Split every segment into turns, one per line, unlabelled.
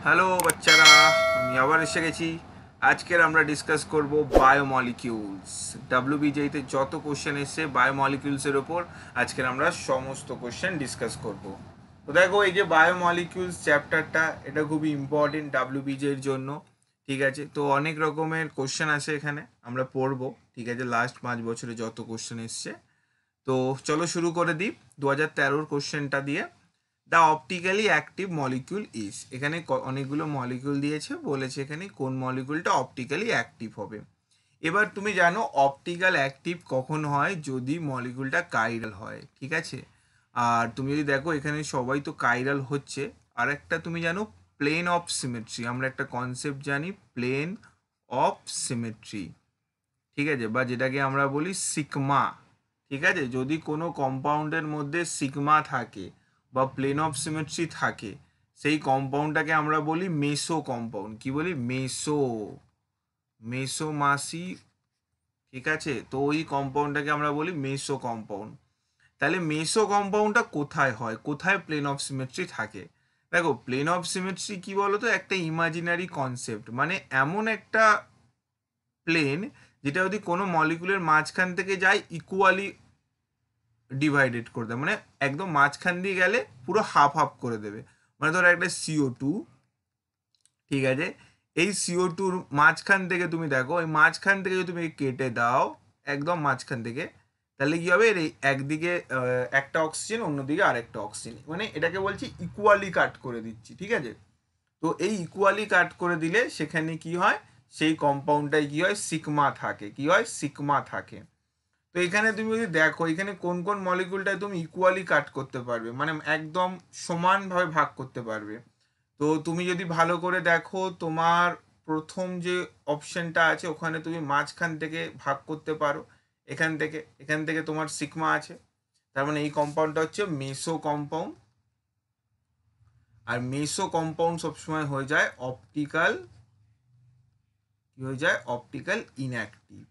Hello বাচ্চারা, আমি আবার এসে গেছি। আজকের আমরা ডিসকাস করব বায়োমলিকিউলস। ডাব্লিউবিজেতে যত কোশ্চেন এসছে বায়োমলিকিউলসের ওপর আজকের আমরা সমস্ত কোশ্চেন ডিসকাস করব। তো দেখো, এই যে বায়োমলিকিউলস চ্যাপ্টারটা, এটা খুবই ইম্পর্টেন্ট ডাব্লিউবিজের জন্য। ঠিক আছে, তো অনেক রকমের কোশ্চেন আছে এখানে, আমরা পড়বো। ঠিক আছে, লাস্ট 5 বছরে যত কোশ্চেন এসছে। তো চলো শুরু করে দিই 2013 কোশ্চেনটা দিয়ে। The optically active molecule is, এখানে অনেকগুলো মলিকিউল দিয়েছে, বলেছে এখানে কোন মলিকিউলটা অপটিক্যালি অ্যাক্টিভ হবে। এবার তুমি জানো অপটিক্যাল অ্যাক্টিভ কখন হয়, যদি মলিকিউলটা কাইরাল হয়। ঠিক আছে, আর তুমি যদি দেখো এখানে সবাই তো কাইরাল হচ্ছে। আর একটা তুমি জানো প্লেন অফ সিমেট্রি, আমরা একটা কনসেপ্ট জানি প্লেন অফ সিমেট্রি। ঠিক আছে, বা যেটাকে আমরা বলি সিগমা। ঠিক আছে, যদি কোনো কম্পাউন্ডের মধ্যে সিগমা থাকে বা প্লেন অফ সিমেট্রি থাকে, সেই কম্পাউন্ডটাকে আমরা বলি মেসো কম্পাউন্ড। কি বলি? মেসোমাসি। ঠিক আছে, তো ওই কম্পাউন্ডটাকে আমরা বলি মেসো কম্পাউন্ড। তাহলে মেসো কম্পাউন্ডটা কোথায় হয়, কোথায় প্লেন অফ সিমেট্রি থাকে? দেখো, প্লেন অফ সিমেট্রি কি বলতো, একটা ইমাজিনারি কনসেপ্ট, মানে এমন একটা প্লেন যেটা যদি কোনো মলিকুলের মাঝখান থেকে যায় ইকুয়ালি ডিভাইডেড করে দেবে, মানে একদম মাঝখান দিয়ে গেলে পুরো হাফ হাফ করে দেবে। মানে ধরো একটা CO2, ঠিক আছে, এই CO2-র মাঝখান থেকে তুমি দেখো, এই মাঝখান থেকে যদি তুমি কেটে দাও একদম মাঝখান থেকে, তাহলে কি হবে, এই একদিকে একটা অক্সিজেন, অন্যদিকে আরেকটা অক্সিজেন, মানে এটাকে বলছি ইকুয়ালি কাট করে দিচ্ছি। ঠিক আছে, তো এই ইকুয়ালি কাট করে দিলে সেখানে কি হয়, সেই কম্পাউন্ডটাই কি হয়, সিগমা থাকে। কি হয়? সিগমা থাকে। তো এখানে তুমি যদি দেখো এখানে কোন কোন মলিকুলটায় তুমি ইকুয়ালি কাট করতে পারবে, মানে একদম সমানভাবে ভাগ করতে পারবে। তো তুমি যদি ভালো করে দেখো, তোমার প্রথম যে অপশনটা আছে ওখানে তুমি মাঝখান থেকে ভাগ করতে পারো। এখান থেকে তোমার সিগমা আছে, তার মানে এই কম্পাউন্ডটা হচ্ছে মেসো কম্পাউন্ড। আর মেসো কম্পাউন্ড সবসময় হয়ে যায় অপটিক্যাল, কি হয়ে যায়, অপটিক্যাল ইনঅ্যাক্টিভ।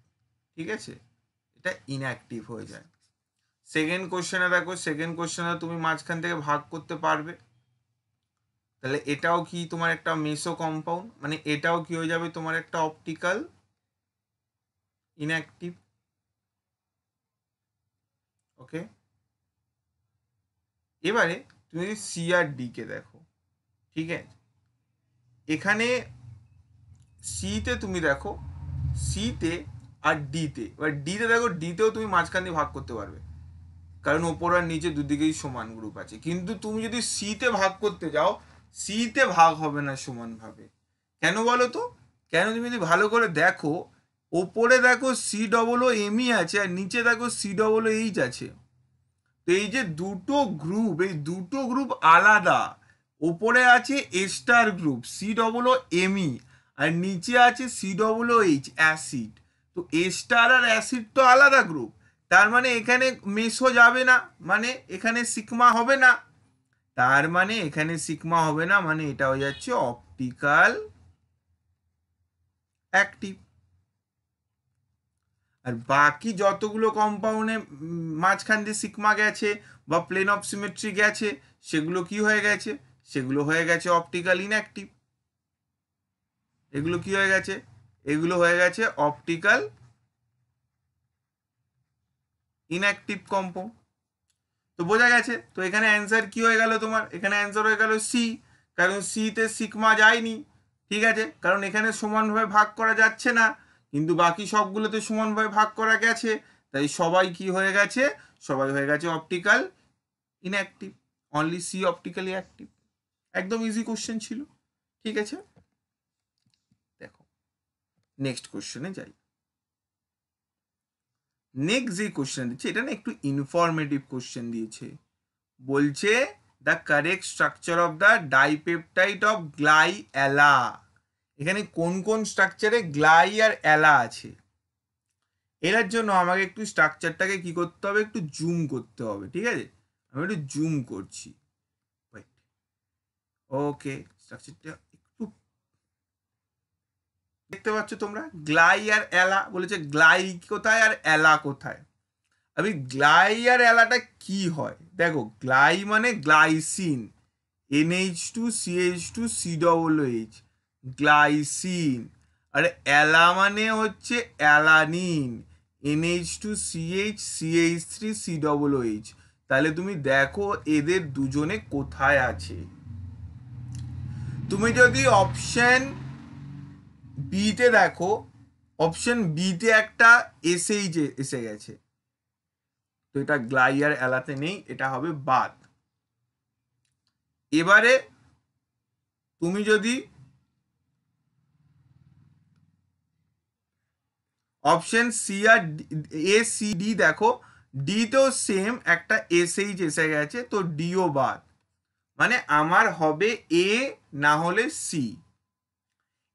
ঠিক আছে, এটা ইনঅ্যাক্টিভ হয়ে যায়। সেকেন্ড কোশ্চেনে দেখো, সেকেন্ড কোশ্চেনে তুমি মাঝখান থেকে ভাগ করতে পারবে, তাহলে এটাও কি তোমার একটা মেসো কম্পাউন্ড, মানে এটাও কি হয়ে যাবে তোমার একটা অপটিক্যাল ইনঅ্যাক্টিভ। ওকে, এবারে তুমি যদি সি আর ডি কে দেখো, ঠিক আছে, এখানে সিতে তুমি দেখো, সিতে আর ডিতে, এবার ডিতে দেখো, ডিতেও তুমি মাঝখান দিয়ে ভাগ করতে পারবে, কারণ ওপর আর নিচে দুদিকেই সমান গ্রুপ আছে। কিন্তু তুমি যদি সিতে ভাগ করতে যাও, সিতে ভাগ হবে না সমানভাবে। কেন বলো তো? কেন, তুমি যদি ভালো করে দেখো, ওপরে দেখো COO আছে, আর নিচে দেখো COOH আছে। তো এই যে দুটো গ্রুপ, এই দুটো গ্রুপ আলাদা। ওপরে আছে এস্টার গ্রুপ COO, আর নিচে আছে COOH অ্যাসিড। তো এস্টার আর অ্যাসিড তো আলাদা গ্রুপ, তার মানে এখানে মেসো যাবে না, মানে এখানে সিগমা হবে না। তার মানে এখানে সিগমা হবে না, মানে এটা হয়ে যাচ্ছে অপটিক্যাল অ্যাক্টিভ। আর বাকি যতগুলো কম্পাউন্ডে মাঝখান দিয়ে সিগমা গেছে বা প্লেন অফ সিমেট্রি গেছে, সেগুলো কি হয়ে গেছে, সেগুলো হয়ে গেছে অপটিক্যাল ইনঅ্যাক্টিভ। এগুলো কি হয়ে গেছে, এগুলো হয়ে গেছে অপটিক্যাল ইনঅ্যাক্টিভ কম্পাউন্ড। তো বোঝা গেছে, তো এখানে অ্যান্সার কি হয়ে গেল তোমার, এখানে অ্যান্সার হয়ে গেল সি, কারণ সিতে সিগমা যায়নি। ঠিক আছে, কারণ এখানে সমানভাবে ভাগ করা যাচ্ছে না, কিন্তু বাকি সবগুলোতে সমানভাবে ভাগ করা গেছে, তাই সবাই কি হয়ে গেছে, সবাই হয়ে গেছে optical inactive. Only C optically active. একদম ইজি কোশ্চেন ছিল। ঠিক আছে, দেখো নেক্সট কোশ্চেনে যাই। নেক্সট যে কোশ্চেন দিচ্ছে, এটা না একটু ইনফরমেটিভ কোশ্চেন দিয়েছে। বলছে the correct structure of the dipeptide of gly ala. এখানে কোন কোন স্ট্রাকচারে গ্লাই আর অ্যালা আছে, এর জন্য আমাকে একটু স্ট্রাকচারটাকে কি করতে হবে, একটু জুম করতে হবে। ঠিক আছে, আমি একটু জুম করছি। ওকে, স্ট্রাকচারটা একটু দেখতে পাচ্ছ তোমরা, গ্লাই আর অ্যালা বলেছে, গ্লাই কোথায় আর অ্যালা কোথায়। আমি গ্লাই আর অ্যালাটা কি হয় দেখো, গ্লাই মানে গ্লাইসিন, NH2CH2COOH, গ্লাইসিন। আর অ্যালা মানে হচ্ছে অ্যালানিন, NH2CH CH3COOH। তাহলে তুমি দেখো এদের দুজনে কোথায় আছে। তুমি যদি অপশন বিতে দেখো, অপশন বিতে একটা এসএইচ এসে গেছে, তো এটা গ্লাই আর অ্যালাতে নেই, এটা হবে বাদ। এবারে তুমি যদি অপশন সি আর এ সি ডি দেখো, ডি তেও সেম একটা এসএইচ এসে গেছে, তো ডিও বাদ। মানে আমার হবে এ না হলে সি।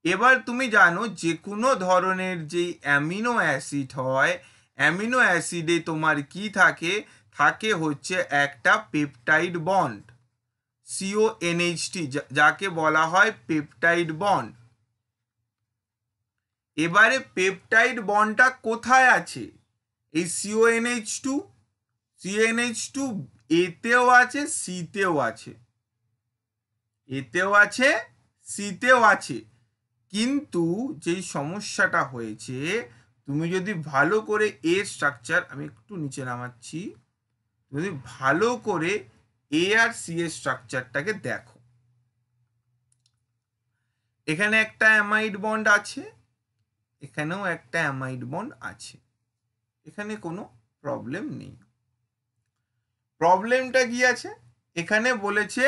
এবার তুমি জানো যে কোনো ধরনের যে অ্যামিনো অ্যাসিড হয়, অ্যামিনো অ্যাসিডে তোমার কি থাকে, থাকে হচ্ছে একটা পেপটাইড বন্ড, CONH, যাকে বলা হয় পেপটাইড বন্ড। এবারে পেপটাইড বন্ডটা কোথায় আছে? এই CONH2 এতেও আছে, সিতেও আছে, এতেও আছে, সিতেও আছে। কিন্তু যেই সমস্যাটা হয়েছে, তুমি যদি ভালো করে এর স্ট্রাকচার, আমি একটু নিচে নামাচ্ছি, যদি ভালো করে এ আর সি এর স্ট্রাকচারটাকে দেখো, এখানে একটা অ্যামাইড বন্ড আছে, এখানেও একটা অ্যামাইড বন্ড আছে, এখানে কোনো প্রবলেম নেই। প্রবলেমটা কি আছে? এখানে বলেছে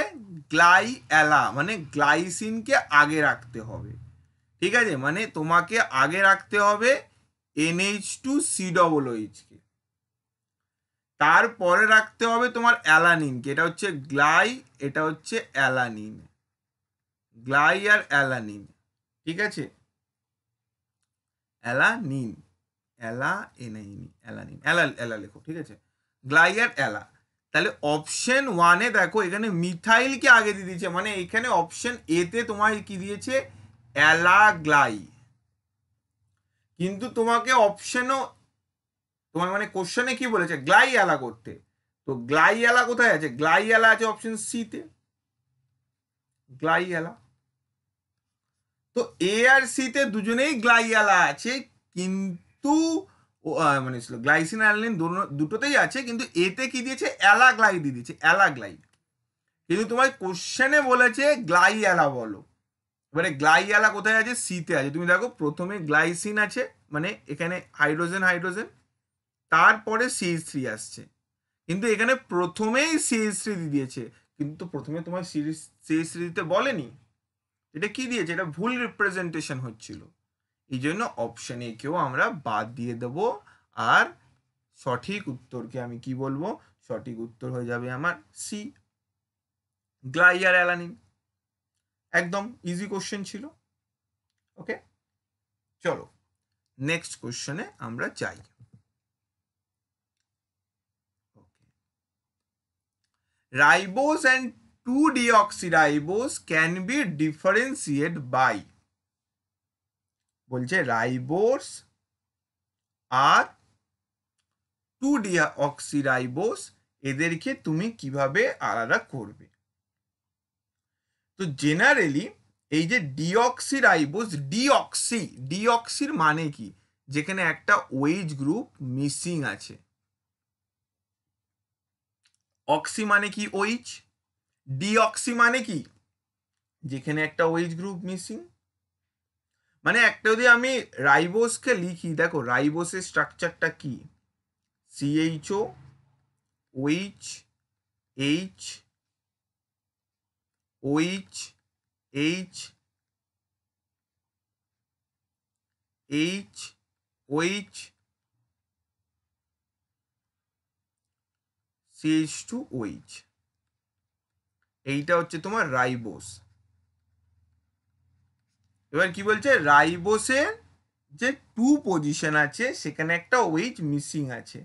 গ্লাই অ্যালা, মানে গ্লাইসিনকে আগে রাখতে হবে। ঠিক আছে, মানে তোমাকে আগে রাখতে হবে NH2COOH কে, তারপরে রাখতে হবে তোমার অ্যালানিনকে। এটা হচ্ছে গ্লাই, এটা হচ্ছে অ্যালানিন, গ্লাই আর অ্যালানিন। ঠিক আছে, অ্যালানিন, অ্যালানিন, অ্যালা লেখো। ঠিক আছে, গ্লাই আর অ্যালা। তাহলে অপশন ওয়ানে দেখো এখানে মিথাইলকে আগে দিয়ে দিয়েছে, মানে এখানে অপশন এতে তোমার কি দিয়েছে, অ্যালাগ্লাই। কিন্তু তোমাকে অপশনও, তোমার মানে কোশ্চেনে কি বলেছে, গ্লাই অ্যালা করতে। তো গ্লাই অ্যালা কোথায় আছে? গ্লাই অ্যালা আছে অপশন সি তে, গ্লাই অ্যালা। তো এ আর সি তে দুজনেই গ্লাই অ্যালা আছে, কিন্তু মানে গ্লাইসিন অ্যালানিন দুটোতেই আছে, কিন্তু এতে কি দিয়েছে, অ্যালাগ্লাই দিয়ে দিয়েছে, অ্যালাগ্লাই। কিন্তু তোমার কোশ্চেনে বলেছে গ্লাই অ্যালা বলো। এবারে গ্লাই অ্যালা কোথায় আছে? সিতে আছে। তুমি দেখো প্রথমে গ্লাইসিন আছে, মানে এখানে হাইড্রোজেন হাইড্রোজেন, তারপরে CH3 আসছে, কিন্তু এখানে প্রথমেই CH3 দিয়ে দিয়েছে, কিন্তু প্রথমে তোমার CH3 দিতে বলেনি, এটা কি দিয়েছে, এটা ভুল রিপ্রেজেন্টেশন হচ্ছিল। এই জন্য অপশন এ কেও আমরা বাদ দিয়ে দেব। আর সঠিক উত্তরকে আমি কি বলবো, সঠিক উত্তর হয়ে যাবে আমার সি, গ্লাই আর অ্যালানিন। একদম ইজি কোশ্চেন ছিল। ওকে, চলো নেক্সট কোশ্চেনে আমরা যাই। Ribose and 2-deoxyribose can be differentiated by, বলছে রাইবোস আর 2-deoxyribose এদেরকে তুমি কিভাবে আলাদা করবে। তো জেনারেলি এই যে ডিঅক্সিরাইবোস, ডিঅক্সির মানে কি, যেখানে একটা OH গ্রুপ মিসিং আছে। অক্সি মানে কি, OH। ডিঅক্সি মানে কি, যেখানে একটা OH গ্রুপ মিসিং। মানে একটা যদি আমি রাইবোসকে লিখি, দেখো রাইবোসের স্ট্রাকচারটা কি, CHO OH H OH H H OH CH2OH, এইটা হচ্ছে তোমার রাইবোস। এবার কি বলছে, রাইবোসের যে 2 পজিশন আছে সেখানে একটা OH মিসিং আছে।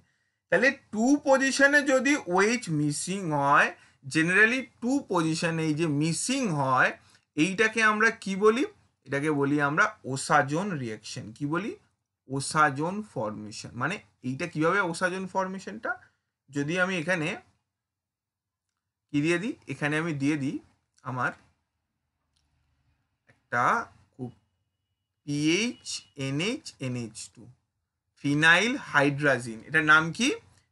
তাহলে 2 পজিশনে যদি OH মিসিং হয়, জেনারেলি 2 পজিশনে এই যে মিসিং হয়, এইটাকে আমরা কি বলি, এটাকে বলি আমরা ওসাজোন রিঅ্যাকশন। কি বলি, ওসাজোন ফর্মেশন। মানে এইটা কিভাবে ওসাজোন ফর্মেশনটা, যদি আমি এখানে কি দিয়ে দিই, এখানে আমি দিয়ে দিই আমার একটা খুব PHNH NH2 ফিনাইল হাইড্রাজিন, এটার নাম কি?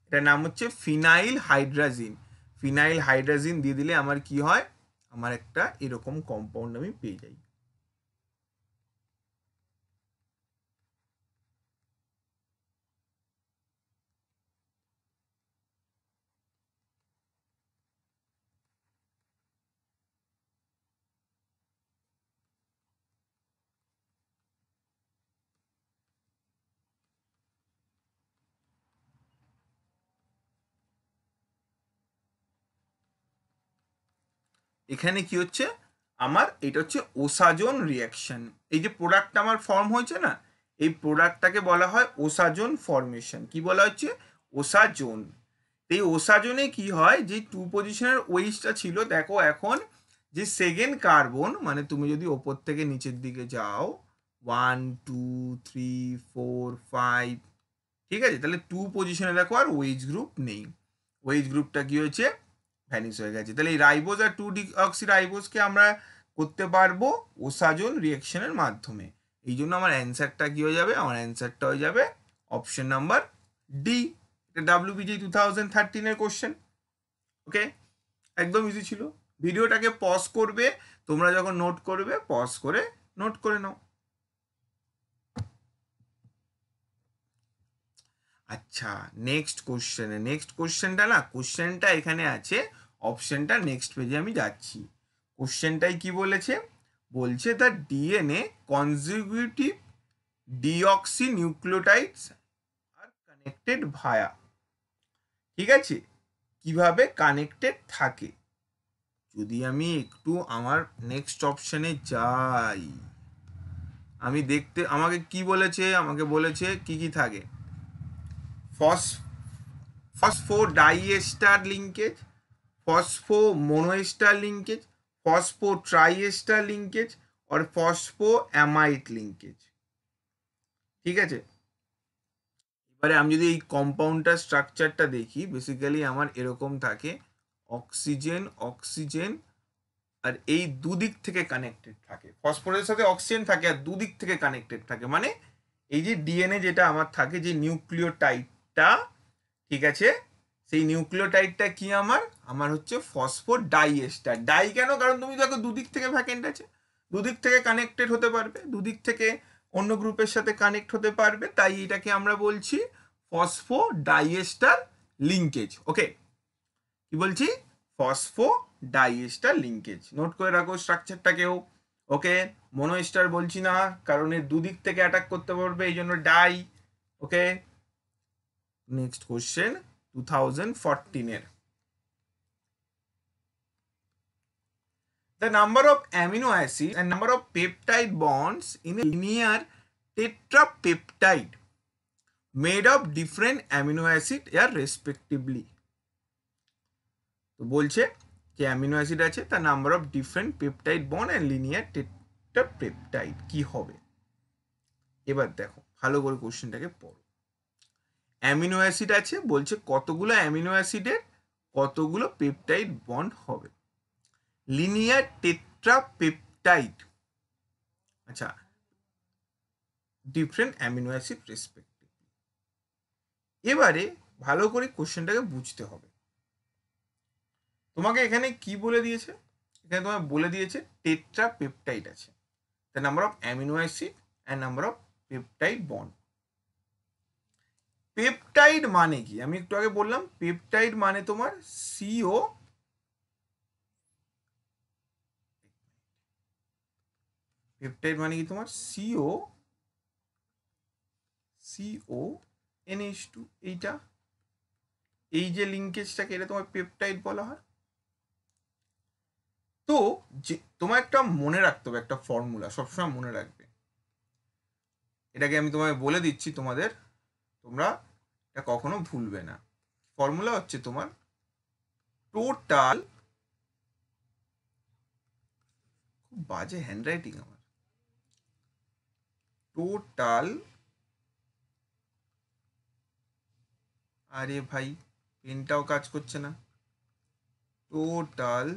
এটার নাম হচ্ছে ফিনাইল হাইড্রাজিন। ফিনাইল হাইড্রাজিন দিয়ে দিলে আমার কি হয়, আমার একটা এরকম কম্পাউন্ড আমি পেয়ে যাই। এখানে কি হচ্ছে, আমার এটা হচ্ছে ওসাজোন রিয়াকশন। এই যে প্রোডাক্টটা আমার ফর্ম হয়েছে না, এই প্রোডাক্টটাকে বলা হয় ওসাজোন ফর্মেশন। কি বলা হচ্ছে? ওসাজোন। এই ওসাজোনে কি হয়, যে টু পজিশনের ওইচটা ছিল, দেখো এখন যে সেকেন্ড কার্বন, মানে তুমি যদি ওপর থেকে নিচের দিকে যাও 1 2 3 4 5, ঠিক আছে, তাহলে টু পজিশনে দেখো আর ওইচ গ্রুপ নেই। ওইচ গ্রুপটা কি হয়েছে, ভ্যানিশ হয়ে গেছে। তাহলে এই রাইবোজ আর 2 ডিঅক্সি রাইবোজকে আমরা করতে পারবো ওসাজোন রিয়াকশনের মাধ্যমে। এই জন্য আমার অ্যান্সারটা কি হয়ে যাবে, আমার অ্যান্সারটা হয়ে যাবে অপশন নাম্বার ডি। এটা WBJ 2013 কোশ্চেন। ওকে, একদম ইজি ছিল। ভিডিওটাকে পজ করবে, তোমরা যখন নোট করবে পজ করে নোট করে নাও। আচ্ছা, নেক্সট কোশ্চেনটা না, কোশ্চেনটা এখানে আছে, অপশনটা নেক্সট পেজে আমি যাচ্ছি। কোশ্চেনটাই কি বলেছে, বলছে the DNA consecutive deoxy nucleotides are connected via, ঠিক আছে, কিভাবে কানেক্টেড থাকে। যদি আমি একটু আমার নেক্সট অপশনে যাই, আমি দেখতে, আমাকে কি বলেছে, আমাকে বলেছে কি কি থাকে, ফসফোডাইএস্টার লিঙ্কেজ, ফসফোমোনোএস্টার লিঙ্কেজ, ফসফোট্রাইএস্টার লিঙ্কেজ আর ফসফোঅ্যামাইড লিঙ্কেজ। ঠিক আছে, এবারে আমি যদি এই কম্পাউন্ডটার স্ট্রাকচারটা দেখি, বেসিক্যালি আমার এরকম থাকে, অক্সিজেন অক্সিজেন, আর এই দুদিক থেকে কানেক্টেড থাকে, ফসফরাসের সাথে অক্সিজেন থাকে আর দুদিক থেকে কানেক্টেড থাকে। মানে এই যে ডিএনএ যেটা আমার থাকে, যে নিউক্লিওটাইডটা, ঠিক আছে, সেই নিউক্লিওটাইডটা কি আমার, আমার হচ্ছে ফসফোডাইএস্টার। ডাই কেন? কারণ তুমি দেখো দুদিক থেকে ভ্যাকেন্ট আছে, দুদিক থেকে কানেক্টেড হতে পারবে, দুদিক থেকে অন্য গ্রুপের সাথে কানেক্ট হতে পারবে, তাই এটাকে আমরা বলছি ফসফোডাইএস্টার লিঙ্কেজ। ওকে, কি বলছি, ফসফোডাইএস্টার লিঙ্কেজ। নোট করে রাখো স্ট্রাকচারটাকেও। ওকে, মোনোএস্টার বলছি না, কারণ এর দুদিক থেকে অ্যাটাক করতে পারবে, এই জন্য ডাই। ওকে, নেক্সট কোশ্চেন 2014 এর, the number of amino acids and number of peptide bonds in a linear tetrapeptide made of different amino acid are respectively। তো বলছে যে অ্যামিনো অ্যাসিড আছে, তার number of different peptide bond and linear tetrapeptide কি হবে। এবার দেখো ভালো করে কোশ্চেনটাকে পড়ো। অ্যামিনো অ্যাসিড আছে, বলছে কতগুলো অ্যামিনো অ্যাসিডের কতগুলো পেপটাইড বন্ড হবে। লিনিয়ার টেট্রাপেপটাইড, আচ্ছা, ডিফারেন্ট অ্যামিনো অ্যাসিড রেসপেক্টিভলি। এবারে ভালো করে কোশ্চেনটাকে বুঝতে হবে। তোমাকে এখানে কি বলে দিয়েছে, এখানে তোমায় বলে দিয়েছে টেট্রাপেপটাইড আছে, the number of amino acid and number of peptide bond. Peptide মানে কি, আমি একটু আগে বললাম, পেপটাইড মানে তোমার সিও, পেপটাইড মানে কি তোমার সিও NH2, এইটা, এই যে লিঙ্কেজটাকে, এটা তোমার পেপটাইড বলা হয়। তো যে তোমার একটা মনে রাখতে হবে, একটা ফর্মুলা সবসময় মনে রাখবে, এটাকে আমি তোমায় বলে দিচ্ছি তোমাদের, তোমরা এটা কখনো ভুলবে না। ফর্মুলা হচ্ছে তোমার টোটাল, খুব বাজে হ্যান্ডরাইটিং আমার, টোটাল, আরে ভাই পেনটাও কাজ করছে না, total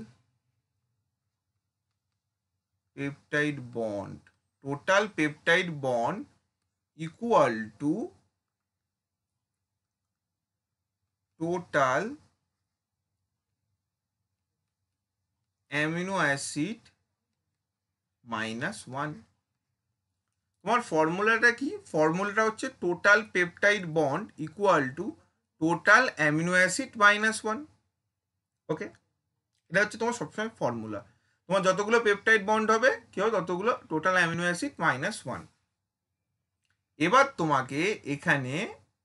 peptide bond, total peptide bond equal to total amino acid -1. তোমার ফর্মুলাটা কি? ফর্মুলাটা হচ্ছে total peptide bond equal to total amino acid -1. ওকে, এটা হচ্ছে তোমার সবসময় ফর্মুলা। তোমার যতগুলো পেপটাইড বন্ড হবে কি হবে, ততগুলো টোটাল অ্যামিনো অ্যাসিড -1। এবার তোমাকে এখানে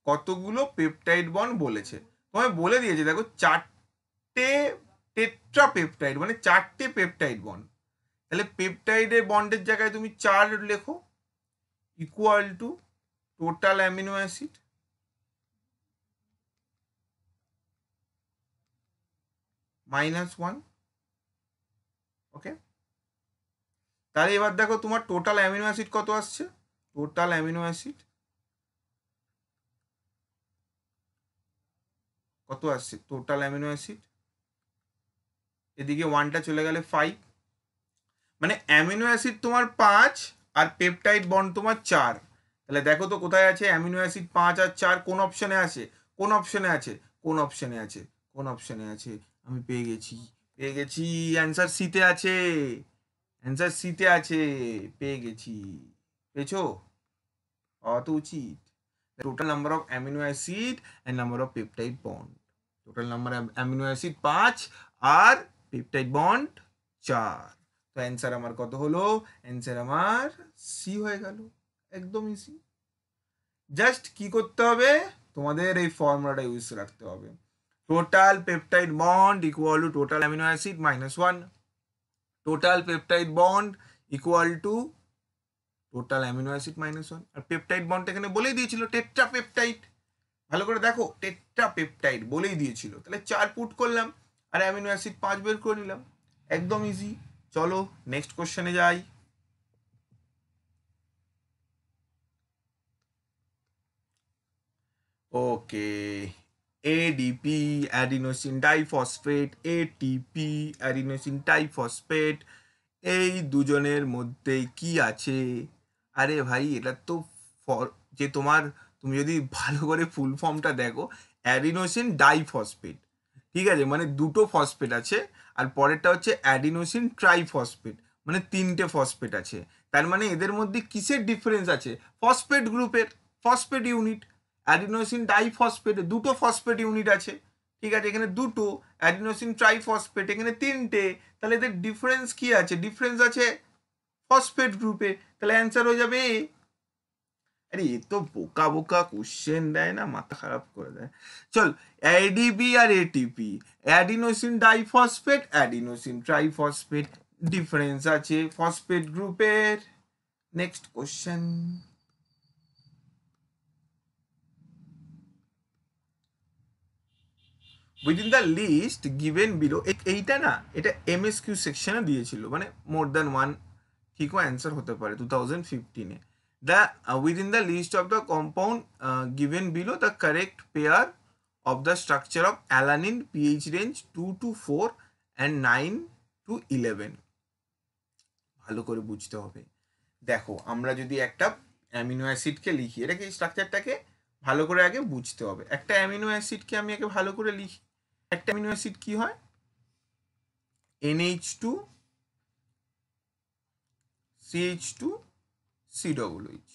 কতগুলো পেপটাইড বন্ড বলেছে, তোমায় বলে দিয়েছে দেখো 4টে টেট্রা পেপটাইড, মানে 4টে পেপটাইড বন্ড। তাহলে পেপটাইডের বন্ডের জায়গায় তুমি 4 লেখো, equal to total amino acid -1। ওকে, তাহলে এবার দেখো তোমার টোটাল অ্যামিনো অ্যাসিড কত আসছে। টোটাল অ্যামিনো অ্যাসিড কত আসছে? টোটাল অ্যামিনো অ্যাসিড এদিকে 1টা চলে গেলে 5, মানে অ্যামিনো অ্যাসিড তোমার 5 আর পেপটাইড বন্ড তোমার 4। তাহলে দেখো তো কোথায় আছে অ্যামিনো অ্যাসিড 5 আর 4, কোন অপশনে আছে? কোন অপশনে আছে? কোন অপশনে আছে? কোন অপশনে আছে? আমি পেয়ে গেছি, পেয়ে গেছি, অ্যান্সার সিতে আছে, অ্যান্সার সিতে আছে, পেয়ে গেছি। পেয়েছো? পাওয়া তো উচিত। Total number of amino acid and number of peptide bond, total number amino acid 5 আর পেপটাইড বন্ড 4। তো অ্যান্সার আমার কত হলো? অ্যান্সার আমার সি হয়ে গেল, একদম ইজি। জাস্ট কি করতে হবে, তোমাদের এই ফর্মুলাটা ইউজ রাখতে হবে, total peptide bond equal to total amino acid -1, total peptide bond equal to total amino acid -1। আর পেপটাইড বন্ড এখানে বলেই দিয়েছিল টেট্রা পেপটাইড, ভালো করে দেখো, টেট্রা পেপটাইড বলেই দিয়েছিল। তাহলে 4 পুট করলাম আর অ্যামিনো অ্যাসিড 5 বের করে নিলাম, একদম ইজি। চলো নেক্সট কোশ্চেনে যাই। Okay, ADP adenosine diphosphate, ATP adenosine diphosphate, এই দুজনের মধ্যে কি আছে? আরে ভাই এটা তো যে তোমার, তুমি যদি ভালো করে ফুল ফর্মটা দেখো, অ্যাডিনোসিন ডাইফসফেট, ঠিক আছে, মানে দুটো ফসফেট আছে, আর পরেরটা হচ্ছে অ্যাডিনোসিন ট্রাইফসফেট, মানে 3টে ফসফেট আছে। তার মানে এদের মধ্যে কিসের ডিফারেন্স আছে? ফসফেট গ্রুপের, ফসফেট ইউনিট। অ্যাডিনোসিন ডাইফসফেটে দুটো ফসফেট ইউনিট আছে, ঠিক আছে, এখানে দুটো। অ্যাডিনোসিন ট্রাইফসফেট এখানে 3টে। তাহলে এদের ডিফারেন্স কি আছে? ডিফারেন্স আছে ফসফেট গ্রুপে। তাহলে অ্যান্সার হয়ে যাবে এ। আরে এ তো বোকা বোকা কোশ্চেন দেয় না, মাথা খারাপ করে দেয়। চল, এডিপি আর ATP, adenosine diphosphate adenosine triphosphate, difference আছে ফসফেট গ্রুপের। Next question. Within the list given below, এইটা না, এটা এমএসকিউ সেকশনে দিয়েছিল, মানে মোর দ্যান ওয়ান ঠিকও অ্যান্সার হতে পারে 2015-এ। The within the list of the compound given below, the correct pair of the structure of alanine pH range 2 to 4 and 9 to 11। ভালো করে বুঝতে হবে। দেখো আমরা যদি একটা অ্যামিনো অ্যাসিডকে লিখি, এটাকে স্ট্রাকচারটাকে ভালো করে আগে বুঝতে হবে। একটা অ্যামিনো অ্যাসিডকে আমি আগে ভালো করে লিখি। একটা অ্যামিনো অ্যাসিড কি হয়? NH2 CH2 COOH।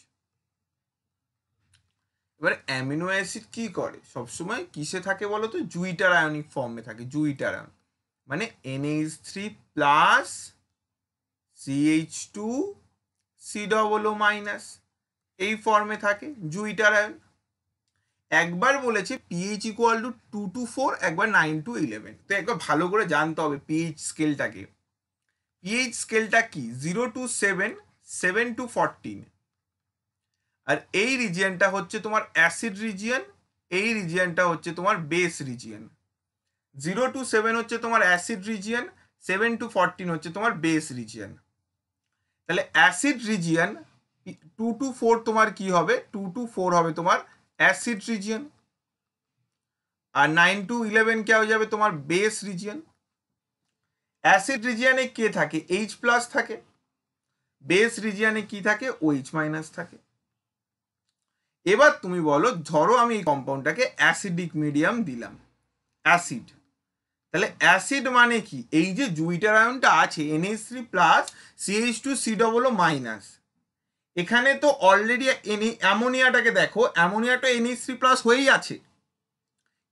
এবার অ্যামিনো অ্যাসিড কি করে? সবসময় কিসে থাকে বলো তো? জুইটার আয়নিক ফর্মে থাকে, জুইটার আয়ন, মানে NH3 প্লাস CH2 COO- এই ফর্মে থাকে জুইটার আয়ন। একবার বলেছে পিএইচ ইকুয়াল টু 2 to 4, একবার 9 to 11। তো একবার ভালো করে জানতে হবে পিএইচ স্কেলটাকে। পিএইচ স্কেলটা কি? 0 to 7, 7 to 14। আর এই রিজিয়নটা হচ্ছে তোমার অ্যাসিড রিজিয়ন, এই রিজিয়নটা হচ্ছে তোমার বেস রিজিয়ন। 0 to 7 হচ্ছে তোমার অ্যাসিড রিজিয়ন, 7 to 14 হচ্ছে তোমার বেস রিজিয়ন। তাহলে অ্যাসিড রিজিয়ন 2 to 4 তোমার কি হবে? 2 to 4 হবে তোমার অ্যাসিড রিজিয়ন, আর 9 to 11 কে হয়ে যাবে তোমার বেস রিজিয়ন। অ্যাসিড রিজিয়নে কে থাকে? H প্লাস থাকে, বেস রিজিয়নে কি থাকে, OH মাইনাস থাকে। এবার তুমি বলো, ধরো আমি এই কম্পাউন্ডটাকে অ্যাসিডিক মিডিয়াম দিলাম, অ্যাসিড। তাহলে অ্যাসিড মানে কি, এই যে জুইটার আয়নটা আছে NH3 প্লাস CH2COO মাইনাস, এখানে তো অলরেডি অ্যামোনিয়াটাকে দেখো, অ্যামোনিয়াটা NH3 প্লাস হয়েই আছে,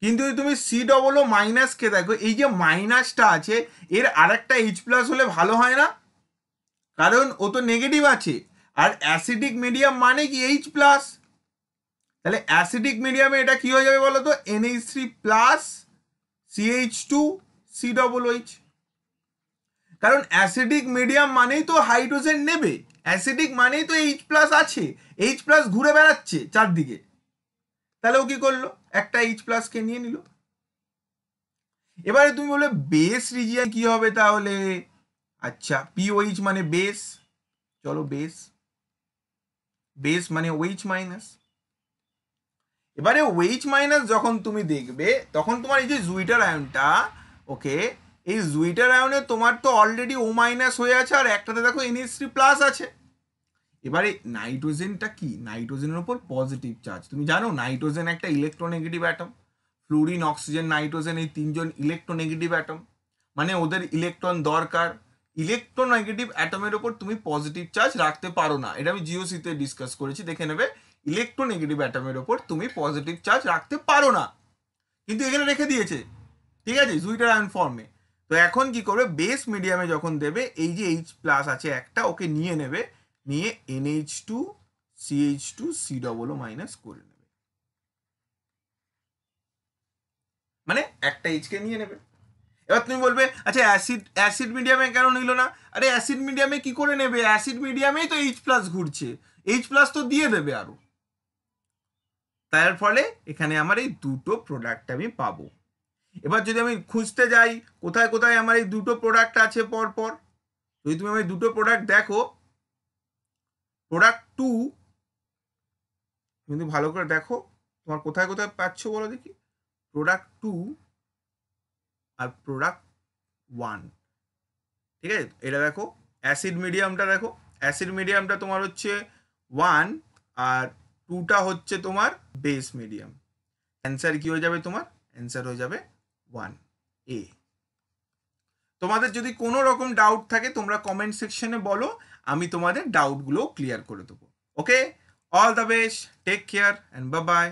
কিন্তু যদি তুমি COO মাইনাসকে দেখো, এই যে মাইনাসটা আছে এর আরেকটা H প্লাস হলে ভালো হয় না, কারণ ও তো নেগেটিভ আছে, আর অ্যাসিডিক মিডিয়াম মানে কি H প্লাস। তাহলে অ্যাসিডিক মিডিয়ামে এটা কি হয়ে যাবে বলো তো, NH3 প্লাস CH2COOH, কারণ অ্যাসিডিক মিডিয়াম মানেই তো হাইড্রোজেন নেবে, অ্যাসিডিক মানেই তো H প্লাস আছে, H প্লাস ঘুরে বেড়াচ্ছে চারদিকে। তাহলে ও কি করলো, একটা H প্লাস কে নিয়ে নিল। এবারে তুমি বলে বেস রিজিয়ন কি হবে তাহলে, আচ্ছা POH মানে বেস, চলো বেস, বেস মানে OH মাইনাস। এবারে OH মাইনাস যখন তুমি দেখবে তখন তোমার এই যে জুইটার আয়নটা, ওকে, এই জুইটার আয়নে তোমার তো অলরেডি O মাইনাস হয়ে আছে, আর একটাতে দেখো NH3 প্লাস আছে। এবারে নাইট্রোজেনটা কি, নাইট্রোজেনের উপর পজিটিভ চার্জ, তুমি জানো নাইট্রোজেন একটা electronegative atom, fluorine, oxygen, nitrogen এই তিনজন ইলেকট্রোনেগেটিভ অ্যাটম, মানে ওদের ইলেকট্রন দরকার। ইলেকট্রোনেগেটিভ অ্যাটমের ওপর তুমি পজিটিভ চার্জ রাখতে পারো না, এটা আমি জিওসিতে ডিসকাস করেছি, দেখে নেবে। ইলেকট্রোনেগেটিভ অ্যাটমের ওপর তুমি পজিটিভ চার্জ রাখতে পারো না, কিন্তু এখানে রেখে দিয়েছে, ঠিক আছে, জুইটার আয়ন ফর্মে। তো এখন কি করবে, বেস মিডিয়ামে যখন দেবে এই যে H প্লাস আছে একটা, ওকে নিয়ে নেবে, নিয়ে NH2CH2COO মাইনাস করে নেবে, মানে একটা H কে নিয়ে নেবে। এবার তুমি বলবে আচ্ছা অ্যাসিড মিডিয়ামে কেন নিল না, আরে অ্যাসিড মিডিয়ামে কি করে নেবে, অ্যাসিড মিডিয়ামেই তো H প্লাস ঘুরছে, H প্লাস তো দিয়ে দেবে আরো, তার ফলে এখানে আমার এই দুটো প্রোডাক্ট আমি পাবো। এবার যদি আমি খুঁজতে যাই কোথায় কোথায় আমার এই দুটো প্রোডাক্ট আছে পর পর, যদি তুমি আমি দুটো প্রোডাক্ট দেখো, প্রোডাক্ট 2 কিন্তু ভালো করে দেখো তোমার কোথায় কোথায় পাচ্ছ বলো দেখি, প্রোডাক্ট 2 আর প্রোডাক্ট 1, ঠিক আছে, এটা দেখো অ্যাসিড মিডিয়ামটা দেখো, অ্যাসিড মিডিয়ামটা তোমার হচ্ছে 1 আর 2টা হচ্ছে তোমার বেস মিডিয়াম। অ্যান্সার কি হয়ে যাবে তোমার, অ্যান্সার হয়ে যাবে 1A। তোমাদের যদি কোনো রকম ডাউট থাকে তোমরা কমেন্ট সেকশনে বলো, আমি তোমাদের ডাউটগুলো ক্লিয়ার করে দেবো। Okay, all the best, take care and bye by.